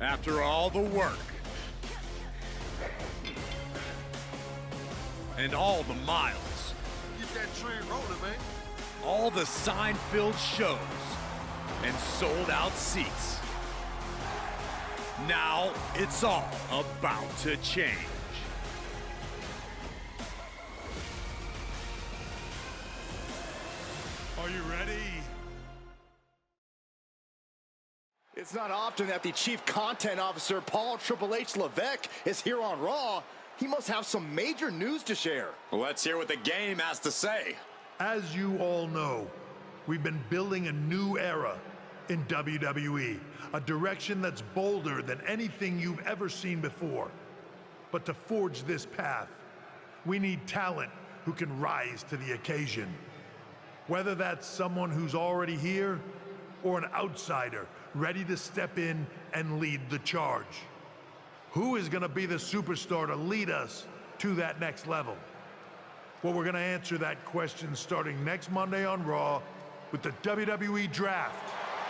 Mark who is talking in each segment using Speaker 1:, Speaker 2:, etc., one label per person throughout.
Speaker 1: After all the work and all the miles,
Speaker 2: Get that train rolling, man.
Speaker 1: all the sign-filled shows and sold-out seats. Now it's all about to change. Are you ready?
Speaker 3: It's not often that the Chief Content Officer, Paul Triple H Levesque, is here on Raw. He must have some major news to share.
Speaker 4: Let's hear what the game has to say.
Speaker 5: As you all know, we've been building a new era in WWE, a direction that's bolder than anything you've ever seen before. But to forge this path, we need talent who can rise to the occasion. Whether that's someone who's already here or an outsider ready to step in and lead the charge. Who is going to be the superstar to lead us to that next level? Well, we're going to answer that question starting next Monday on Raw with the WWE Draft.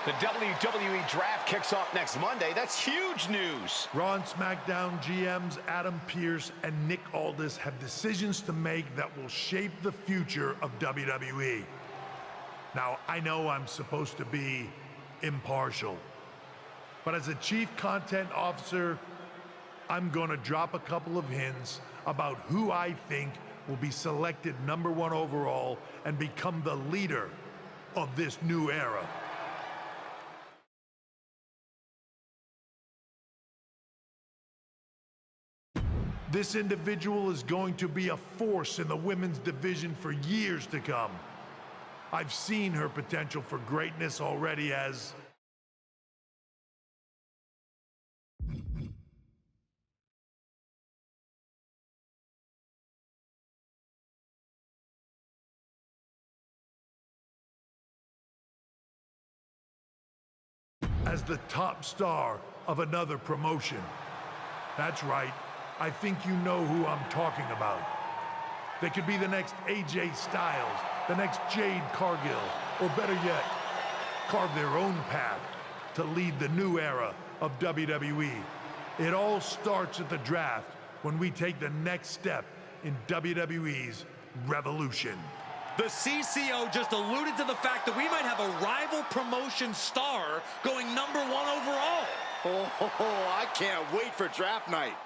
Speaker 6: The WWE Draft kicks off next Monday. That's huge news.
Speaker 5: Raw and SmackDown GMs Adam Pearce and Nick Aldis have decisions to make that will shape the future of WWE. Now, I know I'm supposed to be impartial, but as a Chief Content Officer, I'm gonna drop a couple of hints about who I think will be selected #1 overall and become the leader of this new era. This individual is going to be a force in the women's division for years to come. I've seen her potential for greatness already as the top star of another promotion. That's right, I think you know who I'm talking about. They could be the next AJ Styles, the next Jade Cargill, or better yet, carve their own path to lead the new era of WWE. It all starts at the draft when we take the next step in WWE's revolution.
Speaker 7: The CCO just alluded to the fact that we might have a rival promotion star going #1 overall.
Speaker 3: Oh, I can't wait for draft night.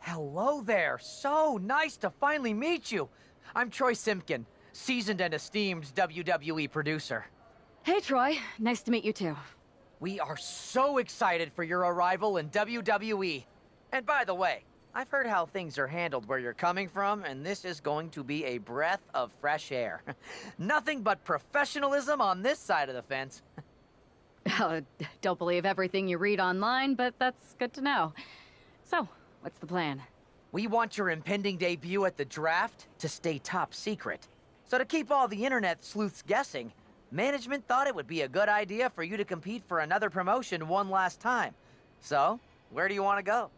Speaker 8: Hello there. So nice to finally meet you. I'm Troy Simpkin, seasoned and esteemed WWE producer.
Speaker 9: Hey, Troy. Nice to meet you, too.
Speaker 8: We are so excited for your arrival in WWE. And by the way, I've heard how things are handled where you're coming from, and this is going to be a breath of fresh air. Nothing but professionalism on this side of the fence.
Speaker 9: Don't believe everything you read online, but that's good to know. So, what's the plan?
Speaker 8: We want your impending debut at the draft to stay top secret. So to keep all the internet sleuths guessing, management thought it would be a good idea for you to compete for another promotion one last time. So, where do you want to go?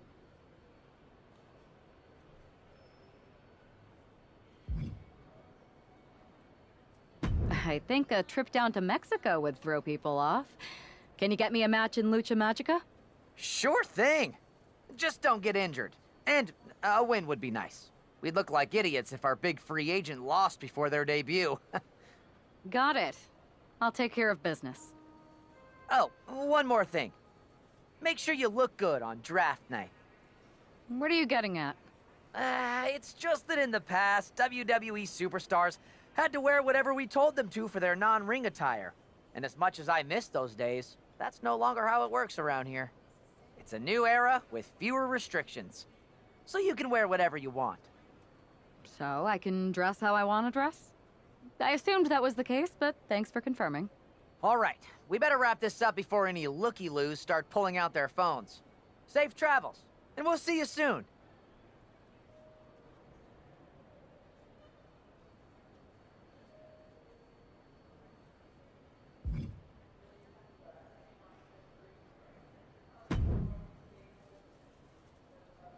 Speaker 9: I think a trip down to Mexico would throw people off. Can you get me a match in Lucha Magica?
Speaker 8: Sure thing. Just don't get injured. And a win would be nice. We'd look like idiots if our big free agent lost before their debut.
Speaker 9: Got it. I'll take care of business.
Speaker 8: Oh, one more thing. Make sure you look good on draft night.
Speaker 9: What are you getting at?
Speaker 8: It's just that in the past, WWE superstars had to wear whatever we told them to for their non-ring attire. And as much as I miss those days, that's no longer how it works around here. It's a new era with fewer restrictions. So you can wear whatever you want.
Speaker 9: So I can dress how I want to dress? I assumed that was the case, but thanks for confirming.
Speaker 8: All right, we better wrap this up before any looky-loos start pulling out their phones. Safe travels, and we'll see you soon.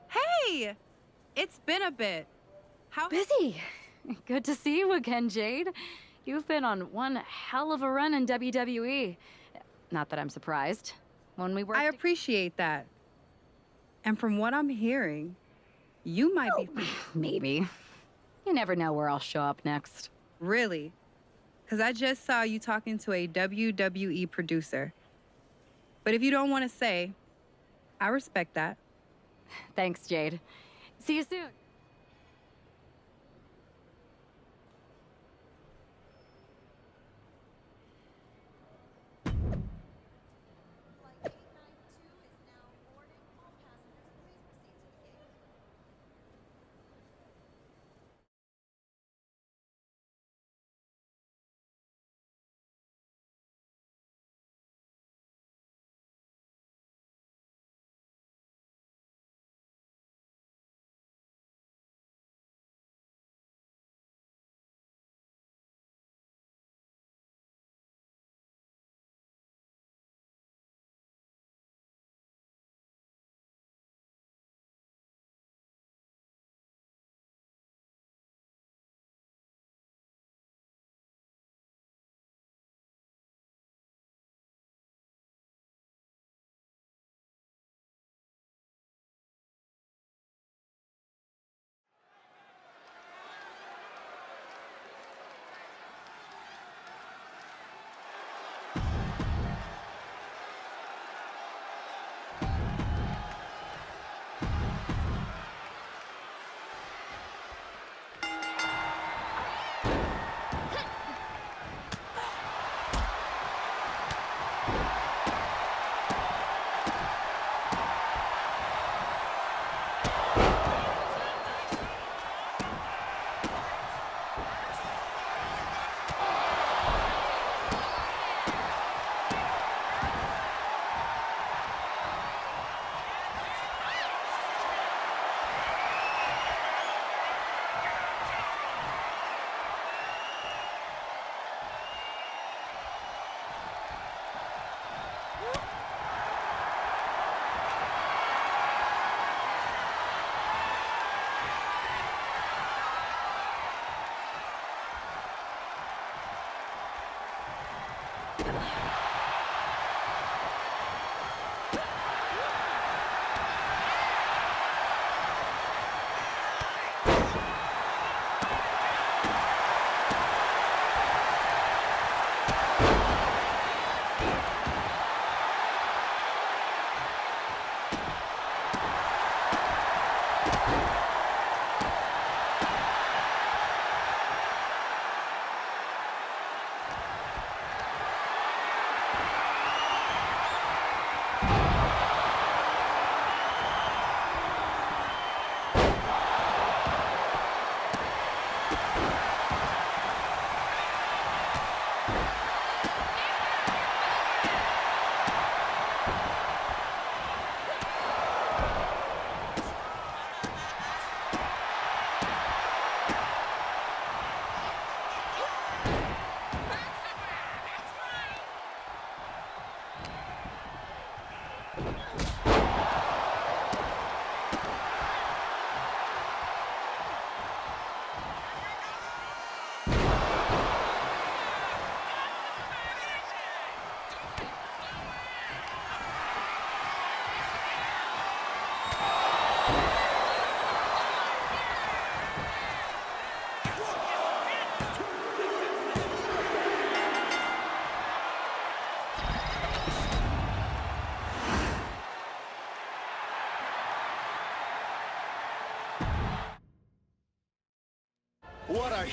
Speaker 10: Hey! It's been a bit. How
Speaker 9: Busy. Good to see you again, Jade. You've been on one hell of a run in WWE. Not that I'm surprised. When we worked...
Speaker 10: I appreciate that. And from what I'm hearing, you might be...
Speaker 9: Maybe. You never know where I'll show up next.
Speaker 10: Really? Because I just saw you talking to a WWE producer. But if you don't want to say, I respect that.
Speaker 9: Thanks, Jade. See you soon.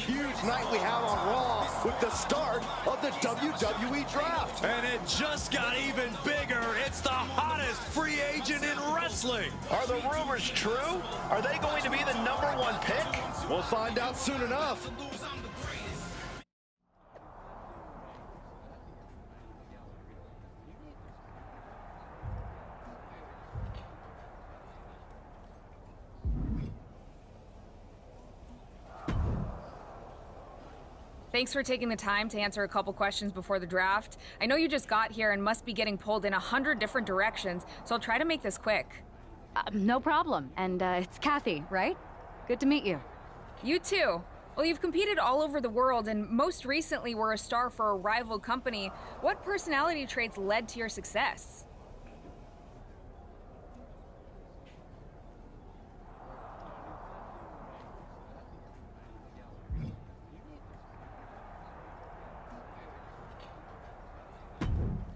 Speaker 3: huge night we have on Raw with the start of the WWE Draft.
Speaker 1: And it just got even bigger. It's the hottest free agent in wrestling.
Speaker 6: Are the rumors true? Are they going to be the #1 pick?
Speaker 3: We'll find out soon enough.
Speaker 11: Thanks for taking the time to answer a couple questions before the draft. I know you just got here and must be getting pulled in 100 different directions, so I'll try to make this quick.
Speaker 9: No problem. And it's Kathy, right? Good to meet you.
Speaker 11: You too. Well, you've competed all over the world and most recently were a star for a rival company. What personality traits led to your success?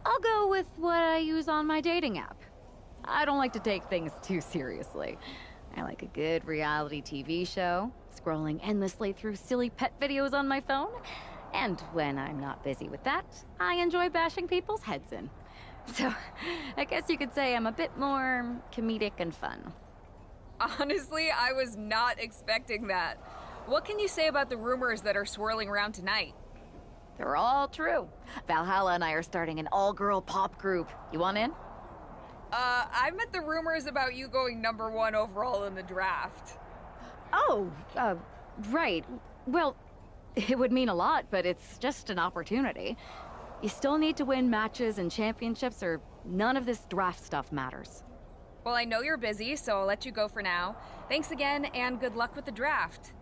Speaker 9: I'll go with what I use on my dating app. I don't like to take things too seriously. I like a good reality TV show, scrolling endlessly through silly pet videos on my phone, and when I'm not busy with that, I enjoy bashing people's heads in. So, I guess you could say I'm a bit more comedic and fun.
Speaker 11: Honestly, I was not expecting that. What can you say about the rumors that are swirling around tonight?
Speaker 9: They're all true. Valhalla and I are starting an all-girl pop group. You want in?
Speaker 11: I meant the rumors about you going #1 overall in the draft.
Speaker 9: Oh, right. Well, it would mean a lot, but it's just an opportunity. You still need to win matches and championships, or none of this draft stuff matters.
Speaker 11: Well, I know you're busy, so I'll let you go for now. Thanks again, and good luck with the draft.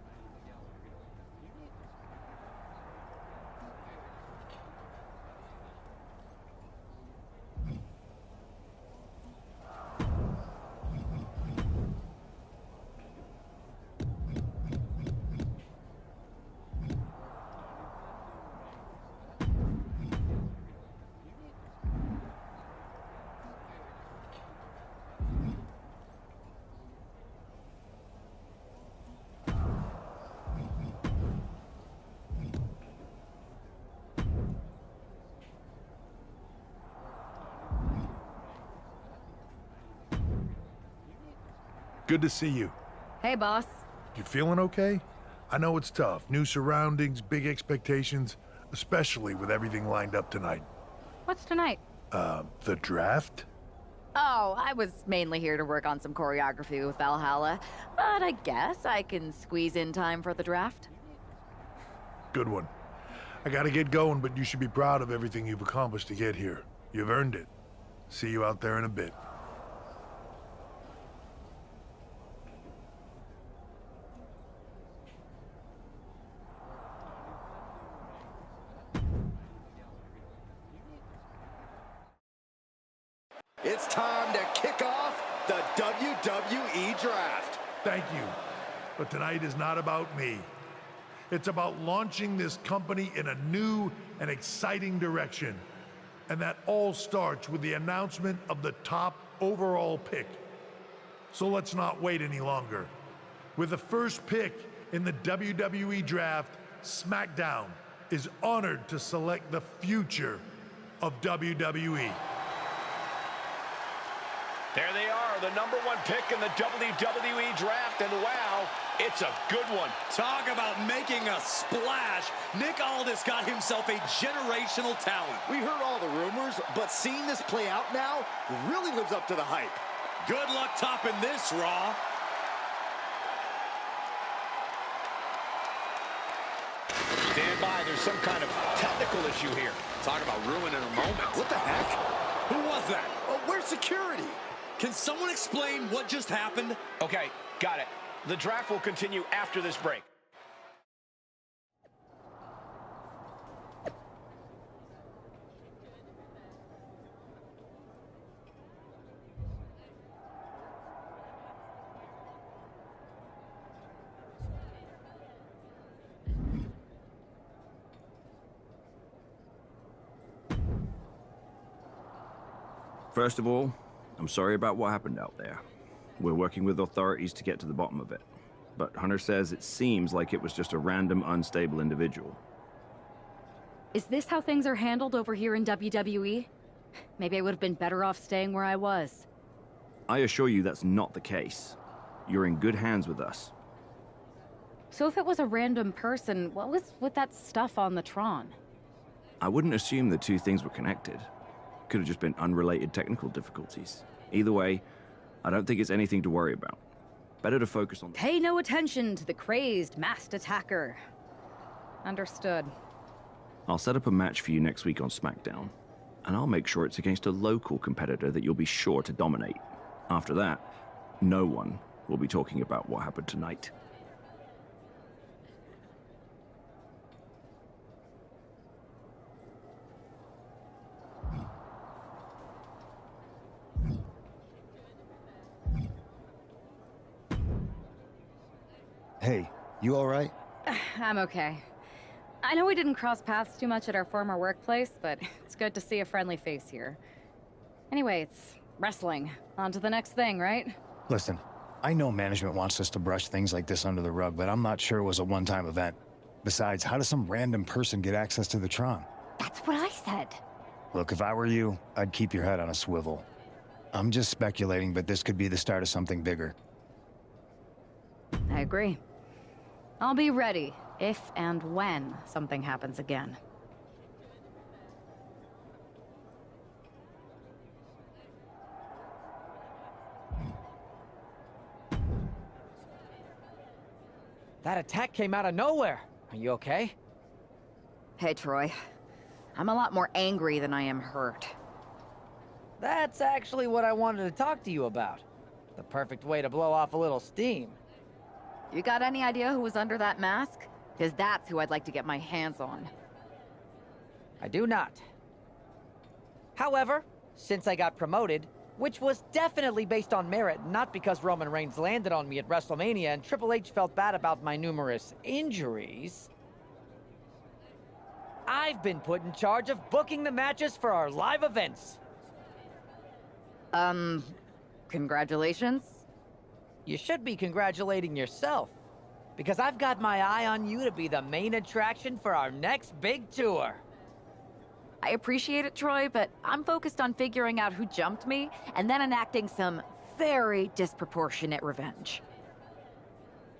Speaker 5: Good to see you.
Speaker 9: Hey, boss.
Speaker 5: You feeling okay? I know it's tough. New surroundings, big expectations, especially with everything lined up tonight.
Speaker 9: What's tonight?
Speaker 5: The draft?
Speaker 9: Oh, I was mainly here to work on some choreography with Valhalla, but I guess I can squeeze in time for the draft.
Speaker 5: Good one. I gotta get going, but you should be proud of everything you've accomplished to get here. You've earned it. See you out there in a bit.
Speaker 3: It's time to kick off the WWE Draft.
Speaker 5: Thank you. But tonight is not about me. It's about launching this company in a new and exciting direction. And that all starts with the announcement of the top overall pick. So let's not wait any longer. With the first pick in the WWE Draft, SmackDown is honored to select the future of WWE.
Speaker 6: There they are, the #1 pick in the WWE Draft, and wow, it's a good one.
Speaker 7: Talk about making a splash. Nick Aldis got himself a generational talent.
Speaker 3: We heard all the rumors, but seeing this play out now really lives up to the hype.
Speaker 7: Good luck topping this, Raw.
Speaker 6: Stand by, there's some kind of technical issue here.
Speaker 4: Talk about ruining a moment.
Speaker 3: What the heck?
Speaker 7: Who was that?
Speaker 3: Oh, where's security?
Speaker 7: Can someone explain what just happened?
Speaker 6: Okay, got it. The draft will continue after this break.
Speaker 12: First of all, I'm sorry about what happened out there. We're working with authorities to get to the bottom of it. but Hunter says it seems like it was just a random, unstable individual.
Speaker 9: Is this how things are handled over here in WWE? Maybe I would have been better off staying where I was.
Speaker 12: I assure you that's not the case. You're in good hands with us.
Speaker 9: So if it was a random person, what was with that stuff on the Tron?
Speaker 12: I wouldn't assume the two things were connected. Could have just been unrelated technical difficulties. Either way, I don't think it's anything to worry about. Better to focus on...
Speaker 9: Pay no attention to the crazed, masked attacker. Understood.
Speaker 12: I'll set up a match for you next week on SmackDown, and I'll make sure it's against a local competitor that you'll be sure to dominate. After that, no one will be talking about what happened tonight.
Speaker 13: Hey, you all right?
Speaker 9: I'm okay. I know we didn't cross paths too much at our former workplace, but it's good to see a friendly face here. Anyway, it's wrestling. On to the next thing, right?
Speaker 13: Listen, I know management wants us to brush things like this under the rug, but I'm not sure it was a one-time event. Besides, how does some random person get access to the Tron?
Speaker 9: That's what I said.
Speaker 13: Look, if I were you, I'd keep your head on a swivel. I'm just speculating, but this could be the start of something bigger.
Speaker 9: I agree. I'll be ready if and when something happens again.
Speaker 8: That attack came out of nowhere. Are you okay?
Speaker 9: Hey, Troy. I'm a lot more angry than I am hurt.
Speaker 8: That's actually what I wanted to talk to you about. The perfect way to blow off a little steam.
Speaker 9: You got any idea who was under that mask? Because that's who I'd like to get my hands on.
Speaker 8: I do not. However, since I got promoted, which was definitely based on merit, not because Roman Reigns landed on me at WrestleMania and Triple H felt bad about my numerous injuries, I've been put in charge of booking the matches for our live events.
Speaker 9: Congratulations?
Speaker 8: You should be congratulating yourself, because I've got my eye on you to be the main attraction for our next big tour.
Speaker 9: I appreciate it, Troy, but I'm focused on figuring out who jumped me and then enacting some very disproportionate revenge.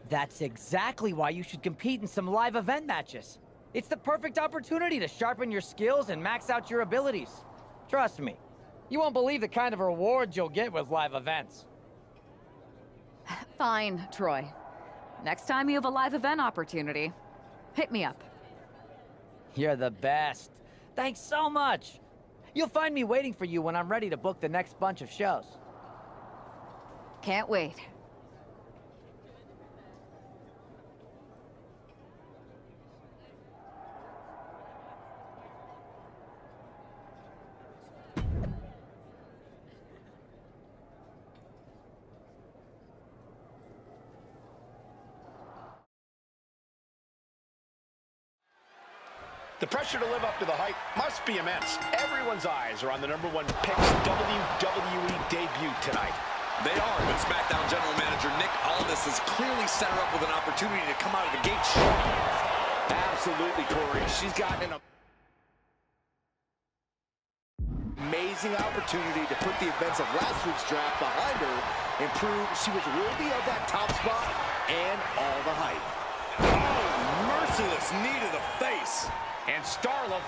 Speaker 8: That's exactly why you should compete in some live event matches. It's the perfect opportunity to sharpen your skills and max out your abilities. Trust me, you won't believe the kind of rewards you'll get with live events.
Speaker 9: Fine, Troy. Next time you have a live event opportunity, hit me up.
Speaker 8: You're the best. Thanks so much. You'll find me waiting for you when I'm ready to book the next bunch of shows.
Speaker 9: Can't wait.
Speaker 6: The pressure to live up to the hype must be immense. Everyone's eyes are on the #1 pick's WWE debut tonight.
Speaker 7: They are, but SmackDown General Manager Nick Aldis has clearly set her up with an opportunity to come out of the gate strong.
Speaker 3: Absolutely, Corey. She's gotten an amazing opportunity to put the events of last week's draft behind her and prove she was worthy of that top spot and all the hype.
Speaker 1: Oh, merciless knee to the face.
Speaker 6: And Starla...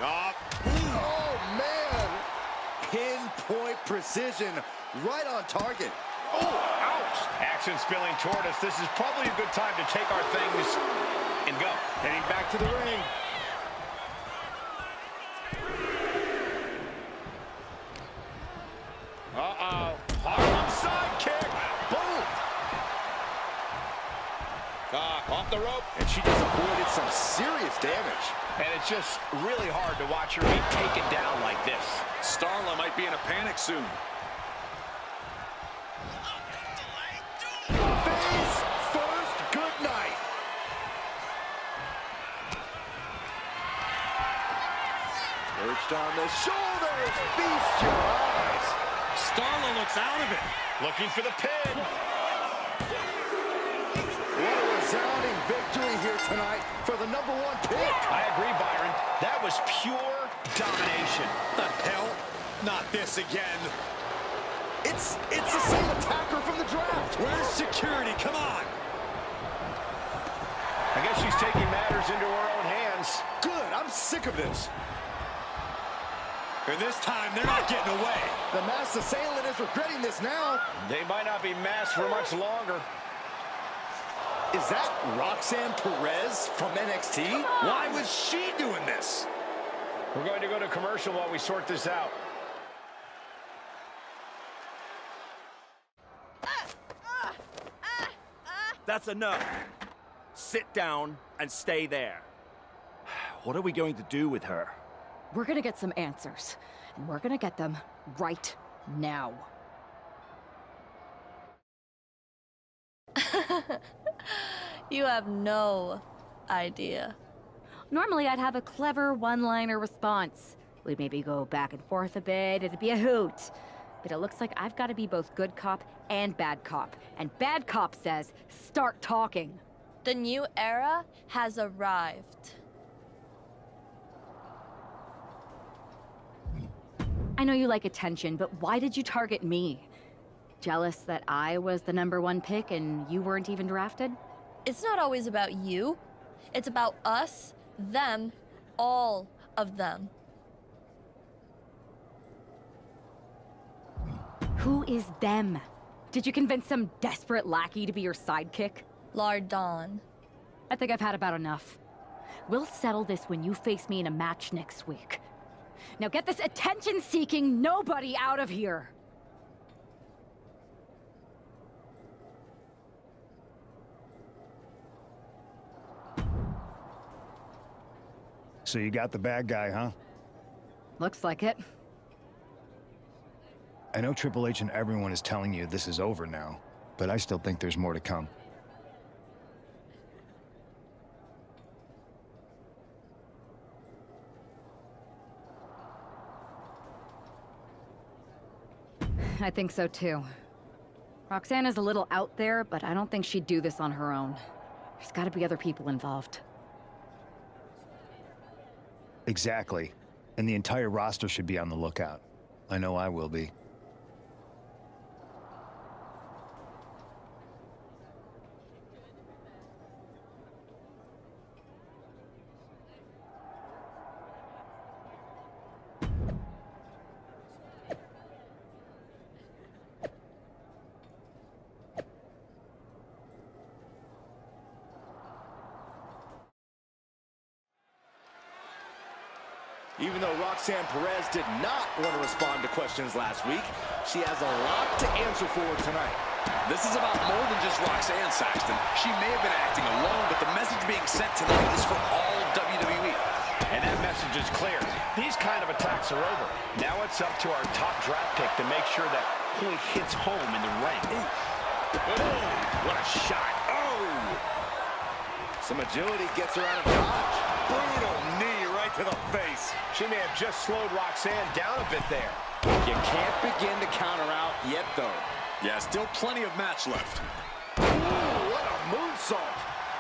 Speaker 3: Oh, man! Pinpoint precision, right on target.
Speaker 6: Oh, ouch! Action spilling toward us. This is probably a good time to take our things and go.
Speaker 3: Heading back to the ring.
Speaker 6: Uh-oh. Harlem sidekick. Boom! Off the rope.
Speaker 3: And she just avoided some serious damage.
Speaker 6: And it's just really hard to watch her be taken down like this.
Speaker 7: Starla might be in a panic soon.
Speaker 3: Face first, good night. Perched on the shoulders, feast your eyes.
Speaker 7: Starla looks out of it.
Speaker 6: Looking for the pin.
Speaker 3: here tonight for the #1 pick.
Speaker 6: I agree, Byron. That was pure domination.
Speaker 1: The hell? Not this again.
Speaker 3: It's the same attacker from the draft.
Speaker 1: Where's security? Come on.
Speaker 6: I guess she's taking matters into her own hands.
Speaker 3: Good, I'm sick of this.
Speaker 1: And this time, they're not getting away.
Speaker 3: The masked assailant is regretting this now.
Speaker 6: They might not be masked for much longer.
Speaker 3: Is that Roxanne Perez from NXT?
Speaker 1: Why was she doing this?
Speaker 6: We're going to go to commercial while we sort this out.
Speaker 12: That's enough. Sit down and stay there. What are we going to do with her?
Speaker 9: We're gonna get some answers, and we're gonna get them right now.
Speaker 14: You have no idea.
Speaker 9: Normally, I'd have a clever one-liner response. We'd maybe go back and forth a bit, it'd be a hoot. But it looks like I've got to be both good cop and bad cop. And bad cop says, start talking.
Speaker 14: The new era has arrived.
Speaker 9: I know you like attention, but why did you target me? Jealous that I was the #1 pick and you weren't even drafted?
Speaker 14: It's not always about you. It's about us, them, all of them.
Speaker 9: Who is them? Did you convince some desperate lackey to be your sidekick?
Speaker 14: Lardon.
Speaker 9: I think I've had about enough. We'll settle this when you face me in a match next week. Now get this attention-seeking nobody out of here!
Speaker 13: So you got the bad guy, huh?
Speaker 9: Looks like it.
Speaker 13: I know Triple H and everyone is telling you this is over now, but I still think there's more to come.
Speaker 9: I think so too. Roxanne is a little out there, but I don't think she'd do this on her own. There's gotta be other people involved.
Speaker 13: Exactly. And the entire roster should be on the lookout. I know I will be.
Speaker 3: Even though Roxanne Perez did not want to respond to questions last week, she has a lot to answer for tonight.
Speaker 4: This is about more than just Roxanne, Saxton. She may have been acting alone, but the message being sent tonight is for all of WWE.
Speaker 6: And that message is clear. These kind of attacks are over. Now it's up to our top draft pick to make sure that point hits home in the ring.
Speaker 4: Oh, what a shot. Oh!
Speaker 3: Some agility gets her out of dodge.
Speaker 1: Brutal knee right to the face.
Speaker 6: She may have just slowed Roxanne down a bit there.
Speaker 3: You can't begin to counter out yet, though.
Speaker 4: Yeah, still plenty of match left.
Speaker 3: Ooh, what a moonsault.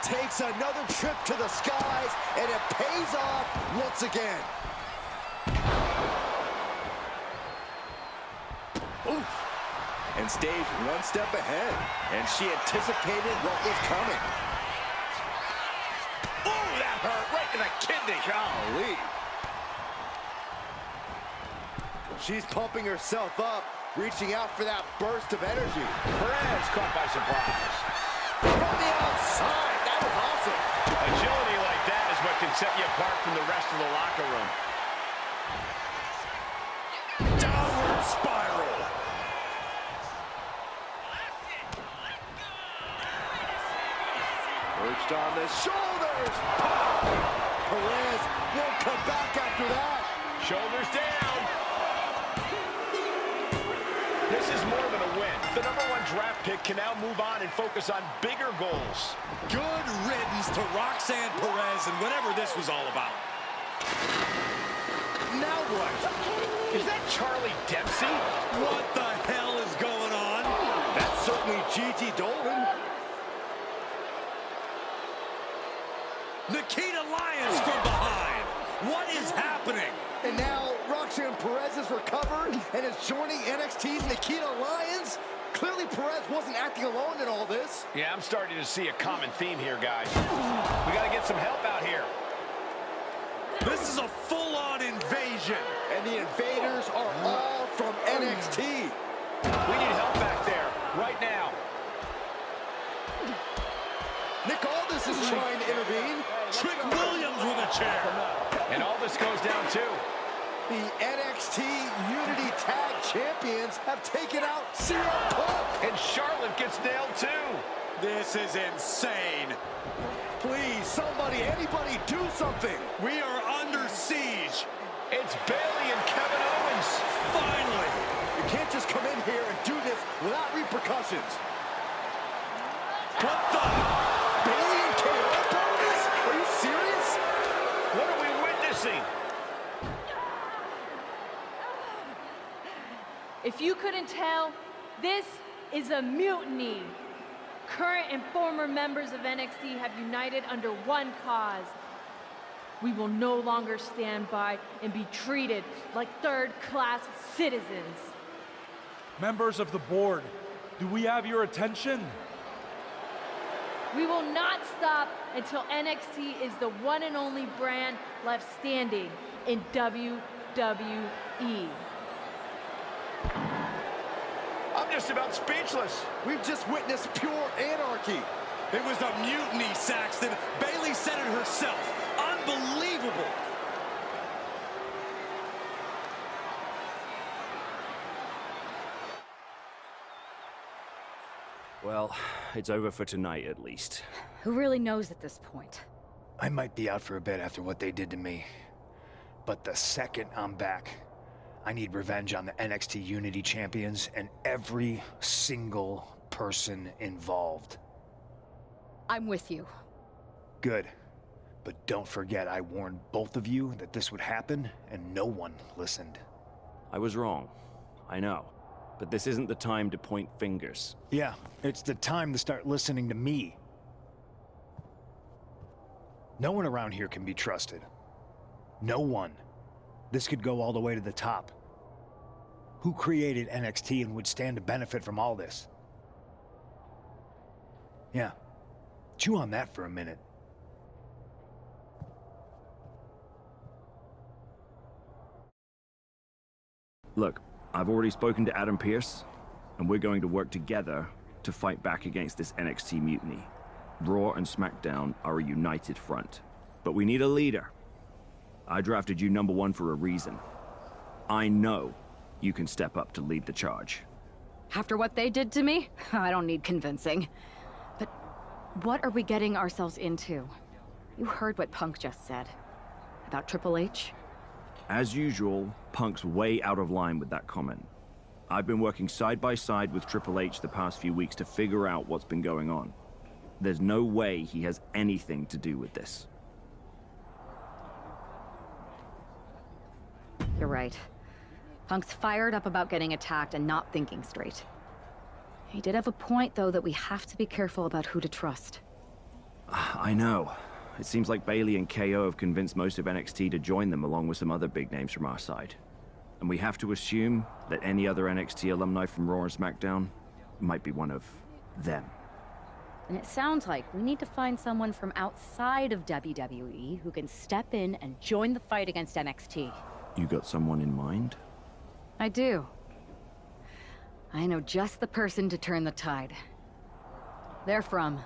Speaker 3: Takes another trip to the skies, and it pays off once again. Oof. And stayed one step ahead, and she anticipated what was coming.
Speaker 1: Oh, that hurt right to the kidney.
Speaker 3: Golly. She's pumping herself up, reaching out for that burst of energy.
Speaker 6: Perez caught by surprise.
Speaker 3: From the outside, that was awesome.
Speaker 6: Agility like that is what can set you apart from the rest of the locker room.
Speaker 1: Downward spiral.
Speaker 3: Perched on the shoulders. Pop! Perez won't come back after that.
Speaker 6: Shoulders down. This is more than a win. The #1 draft pick can now move on and focus on bigger goals.
Speaker 1: Good riddance to Roxanne Perez and whatever this was all about.
Speaker 3: Now what?
Speaker 6: Is that Charlie Dempsey?
Speaker 1: What the hell is going on?
Speaker 3: That's certainly Gigi Dolan.
Speaker 1: Nikita Lyons from behind. What is happening?
Speaker 3: And now Roxanne Perez has recovered and is joining NXT's Nikita Lyons. Clearly Perez wasn't acting alone in all this.
Speaker 6: Yeah, I'm starting to see a common theme here, guys. We got to get some help out here.
Speaker 1: This is a full-on invasion.
Speaker 3: And the invaders are all from NXT.
Speaker 6: We need help back there, right now.
Speaker 3: Nick Aldis is trying to intervene.
Speaker 1: Trick Williams with a chair.
Speaker 6: And all this goes down, too.
Speaker 3: The NXT Unity Tag Champions have taken out CM Punk.
Speaker 6: And Charlotte gets nailed, too.
Speaker 1: This is insane.
Speaker 3: Please, somebody, anybody, do something.
Speaker 1: We are under siege.
Speaker 6: It's Bayley and Kevin Owens.
Speaker 1: Finally.
Speaker 3: You can't just come in here and do this without repercussions.
Speaker 1: What the?
Speaker 3: Bayley and KO bonus? Are you serious?
Speaker 6: What are we witnessing?
Speaker 15: If you couldn't tell, this is a mutiny. Current and former members of NXT have united under one cause. We will no longer stand by and be treated like third-class citizens.
Speaker 16: Members of the board, do we have your attention?
Speaker 15: We will not stop until NXT is the one and only brand left standing in WWE.
Speaker 6: I'm just about speechless.
Speaker 3: We've just witnessed pure anarchy.
Speaker 1: It was a mutiny, Saxton. Bayley said it herself. Unbelievable.
Speaker 12: Well, it's over for tonight at least.
Speaker 9: Who really knows at this point?
Speaker 13: I might be out for a bit after what they did to me. But the second I'm back, I need revenge on the NXT Unity Champions and every single person involved.
Speaker 9: I'm with you.
Speaker 13: Good. But don't forget I warned both of you that this would happen, and no one listened.
Speaker 12: I was wrong. I know. But this isn't the time to point fingers.
Speaker 13: Yeah, it's the time to start listening to me. No one around here can be trusted. No one. This could go all the way to the top. Who created NXT and would stand to benefit from all this? Yeah. Chew on that for a minute.
Speaker 12: Look, I've already spoken to Adam Pearce, and we're going to work together to fight back against this NXT mutiny. Raw and SmackDown are a united front. But we need a leader. I drafted you #1 for a reason. I know you can step up to lead the charge.
Speaker 9: After what they did to me, I don't need convincing. But what are we getting ourselves into? You heard what Punk just said. About Triple H?
Speaker 12: As usual, Punk's way out of line with that comment. I've been working side by side with Triple H the past few weeks to figure out what's been going on. There's no way he has anything to do with this.
Speaker 9: You're right. Punk's fired up about getting attacked and not thinking straight. He did have a point, though, that we have to be careful about who to trust.
Speaker 12: I know. It seems like Bayley and KO have convinced most of NXT to join them along with some other big names from our side. And we have to assume that any other NXT alumni from Raw and SmackDown might be one of them.
Speaker 9: And it sounds like we need to find someone from outside of WWE who can step in and join the fight against NXT.
Speaker 12: You got someone in mind?
Speaker 9: I do. I know just the person to turn the tide. They're from...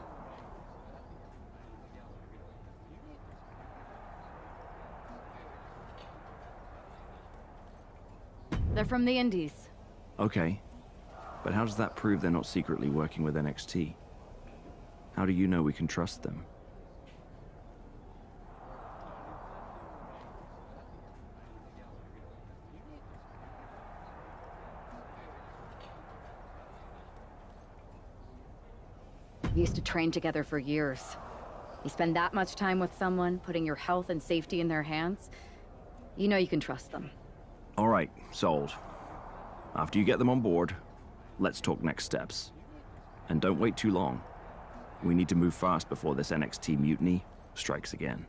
Speaker 9: They're from the Indies.
Speaker 12: Okay. But how does that prove they're not secretly working with NXT? How do you know we can trust them?
Speaker 9: We used to train together for years. You spend that much time with someone, putting your health and safety in their hands, you know you can trust them.
Speaker 12: All right, sold. After you get them on board, let's talk next steps. And don't wait too long. We need to move fast before this NXT mutiny strikes again.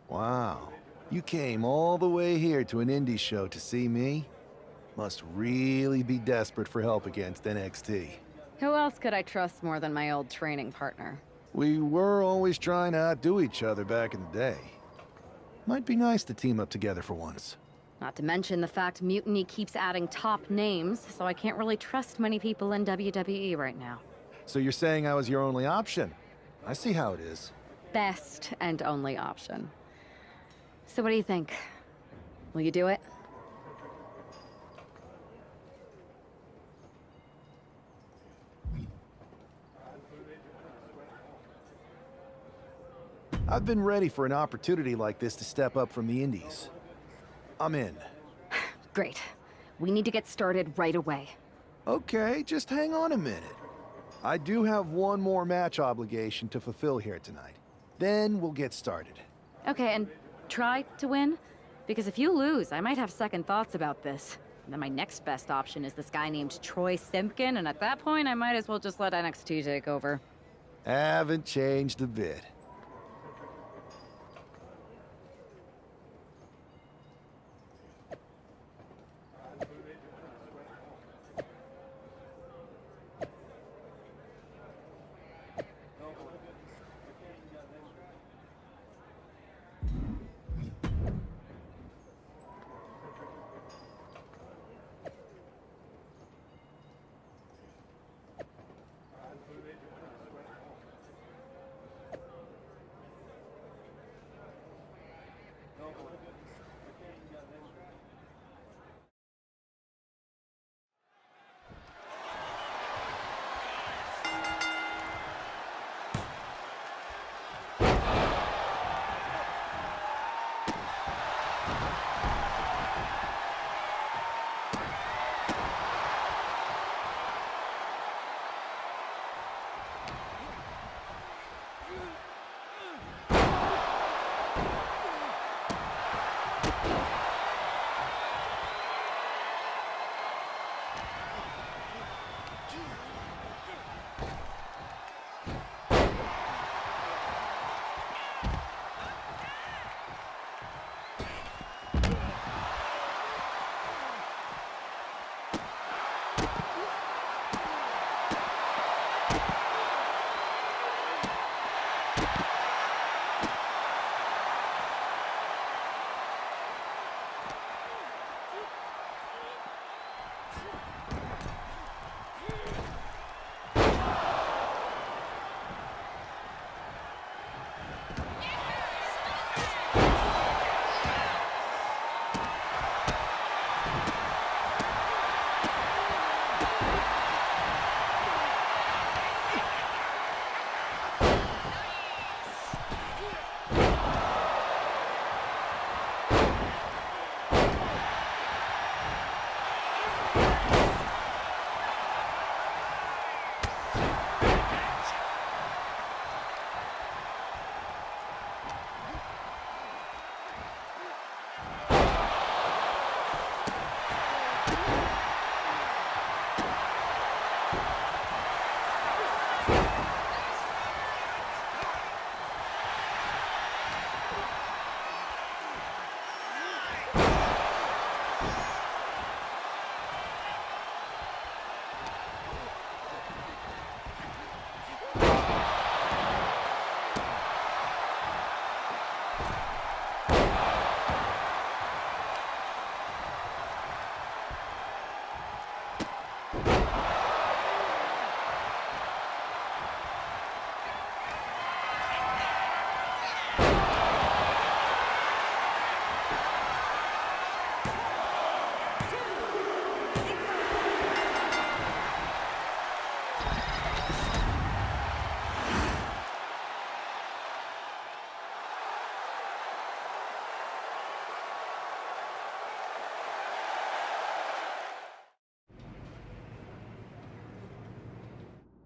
Speaker 17: Wow. You came all the way here to an indie show to see me? Must really be desperate for help against NXT.
Speaker 9: Who else could I trust more than my old training partner?
Speaker 17: We were always trying to outdo each other back in the day. Might be nice to team up together for once.
Speaker 9: Not to mention the fact Mutiny keeps adding top names, so I can't really trust many people in WWE right now.
Speaker 17: So you're saying I was your only option? I see how it is.
Speaker 9: Best and only option. So what do you think? Will you do it?
Speaker 17: I've been ready for an opportunity like this to step up from the indies. I'm in.
Speaker 9: Great. We need to get started right away.
Speaker 17: Okay, just hang on a minute. I do have one more match obligation to fulfill here tonight. Then we'll get started.
Speaker 9: Okay, and try to win? Because if you lose, I might have second thoughts about this. And then my next best option is this guy named Troy Simpkin, and at that point, I might as well just let NXT take over.
Speaker 17: Haven't changed a bit.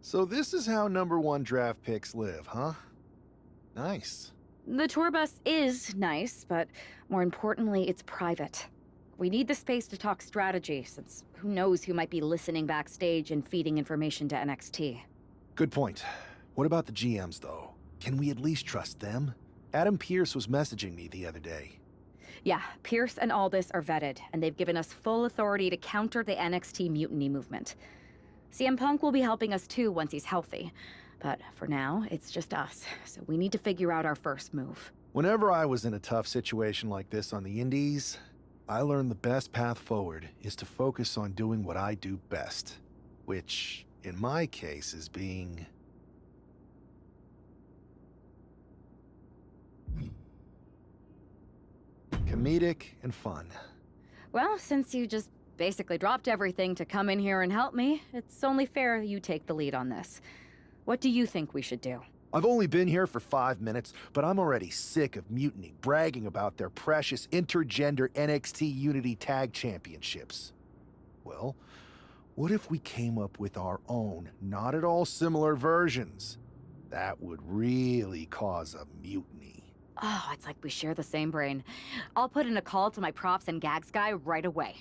Speaker 17: So this is how #1 draft picks live, huh? Nice.
Speaker 9: The tour bus is nice, but more importantly, it's private. We need the space to talk strategy, since who knows who might be listening backstage and feeding information to NXT.
Speaker 17: Good point. What about the GMs, though? Can we at least trust them? Adam Pearce was messaging me the other day.
Speaker 9: Yeah, Pierce and Aldis are vetted, and they've given us full authority to counter the NXT mutiny movement. CM Punk will be helping us too once he's healthy. But for now, it's just us, so we need to figure out our first move.
Speaker 17: Whenever I was in a tough situation like this on the Indies, I learned the best path forward is to focus on doing what I do best. Which, in my case, is being... comedic and fun.
Speaker 9: Well, since you just basically dropped everything to come in here and help me, it's only fair you take the lead on this. What do you think we should do?
Speaker 17: I've only been here for 5 minutes, but I'm already sick of Mutiny bragging about their precious intergender NXT Unity Tag Championships. Well, what if we came up with our own, not at all similar versions? That would really cause a mutiny.
Speaker 9: Oh, it's like we share the same brain. I'll put in a call to my props and gags guy right away.